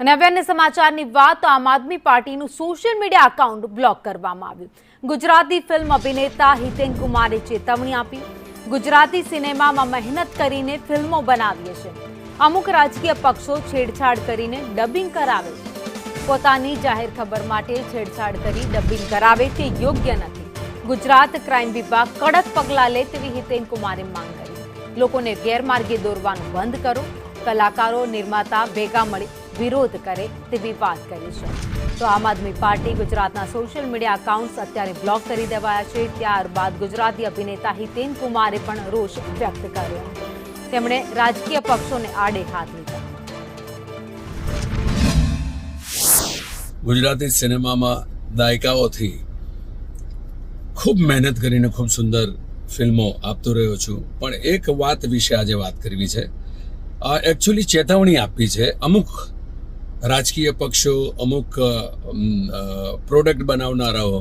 અને હવે અન્ય સમાચારની વાત તો આમ આદમી પાર્ટીનું સોશિયલ મીડિયા એકાઉન્ટ બ્લોક કરવામાં આવ્યું. ગુજરાતી ફિલ્મ અભિનેતા હિતેન કુમારે ચેતવણી આપી. ગુજરાતી સિનેમામાં મહેનત કરીને ફિલ્મો બનાવીએ છે. અમુક રાજકીય પક્ષો છેડછાડ કરીને ડબિંગ કરાવે. પોતાની જાહેર ખબર માટે છેડછાડ કરી ડબિંગ કરાવે તે યોગ્ય નથી. ગુજરાત ક્રાઇમ વિભાગ કડક પગલાં લે તેવી હિતેન કુમારે માંગ કરી. લોકોને ગેરમાર્ગે દોરવાનું બંધ કરો. કલાકારો નિર્માતા ભેગા મળી વિરોધ કરે તેવી વાત કરી છે. તો આમ આદમી પાર્ટી ગુજરાતના સોશિયલ મીડિયા એકાઉન્ટ્સ અત્યારે બ્લોક કરી દેવાયા છે. ત્યારબાદ ગુજરાતી અભિનેતા હિતેન કુમારે પણ રોષ વ્યક્ત કર્યો. તેમણે રાજકીય પક્ષોને આડે હાથ લીધા. ગુજરાતી સિનેમામાં દાયકાઓથી ખૂબ મહેનત કરીને ખૂબ સુંદર ફિલ્મો આપતો રહ્યો છું, પણ એક વાત વિશે આજે વાત કરવી છે. એકચ્યુઅલી ચેતવણી આપવી છે. અમુક રાજકીય પક્ષો, અમુક પ્રોડક્ટ બનાવનારાઓ,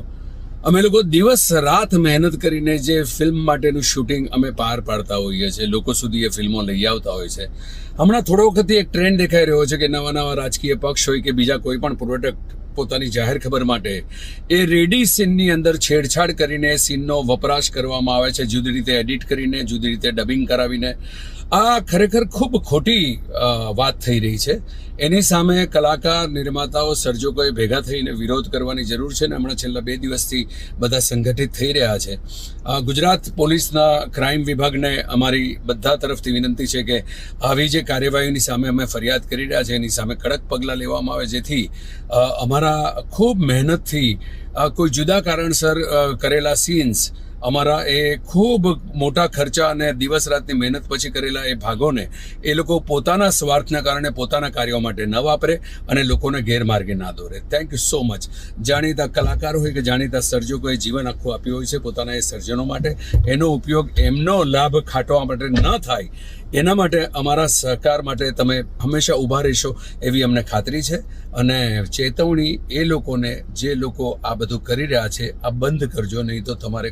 અમે લોકો દિવસ રાત મહેનત કરીને જે ફિલ્મ માટેનું શૂટિંગ અમે પાર પાડતા હોઈએ છીએ, લોકો સુધી એ ફિલ્મો લઈ આવતા હોય છે. હમણાં થોડો વખતથી એક ટ્રેન્ડ દેખાઈ રહ્યો છે કે નવા નવા રાજકીય પક્ષ હોય કે બીજા કોઈ પણ પ્રોડક્ટ પોતાની જાહેર ખબર માટે એ રેડી સીનની અંદર છેડછાડ કરીને સીનનો વપરાશ કરવામાં આવે છે, જુદી રીતે એડિટ કરીને, જુદી રીતે ડબિંગ કરાવીને. આ ખરેખર ખૂબ ખોટી વાત થઈ રહી છે. એની સામે કલાકાર, નિર્માતાઓ, સર્જકોએ ભેગા થઈને વિરોધ કરવાની જરૂર છે. ને હમણાં છેલ્લા 2 દિવસથી બધા સંગઠિત થઈ રહ્યા છે. ગુજરાત પોલીસના ક્રાઇમ વિભાગને અમારી બધા તરફથી વિનંતી છે કે આવી જે કાર્યવાહીની સામે અમે ફરિયાદ કરી રહ્યા છે એની સામે કડક પગલાં લેવામાં આવે, જેથી અમારા ખૂબ મહેનતથી કોઈ જુદા કારણસર કરેલા સીન્સ, અમારા એ ખૂબ મોટા ખર્ચા અને દિવસ રાતની મહેનત પછી કરેલા એ ભાગોને એ લોકો પોતાના સ્વાર્થના કારણે પોતાના કાર્યો માટે ન વાપરે અને લોકોને ગેરમાર્ગે ના દોરે. Thank you so much. જાણીતા કલાકારો હોય કે જાણીતા સર્જકોએ જીવન આખું આપ્યું હોય છે પોતાના એ સર્જનો માટે. એનો ઉપયોગ એમનો લાભ ખાટવા માટે ન થાય એના માટે અમારા સહકાર માટે તમે હંમેશા ઊભા રહેશો એવી અમને ખાતરી છે. અને ચેતવણી એ લોકોને, જે લોકો આ બધું કરી રહ્યા છે, આ બંધ કરજો, નહીં તો તમારે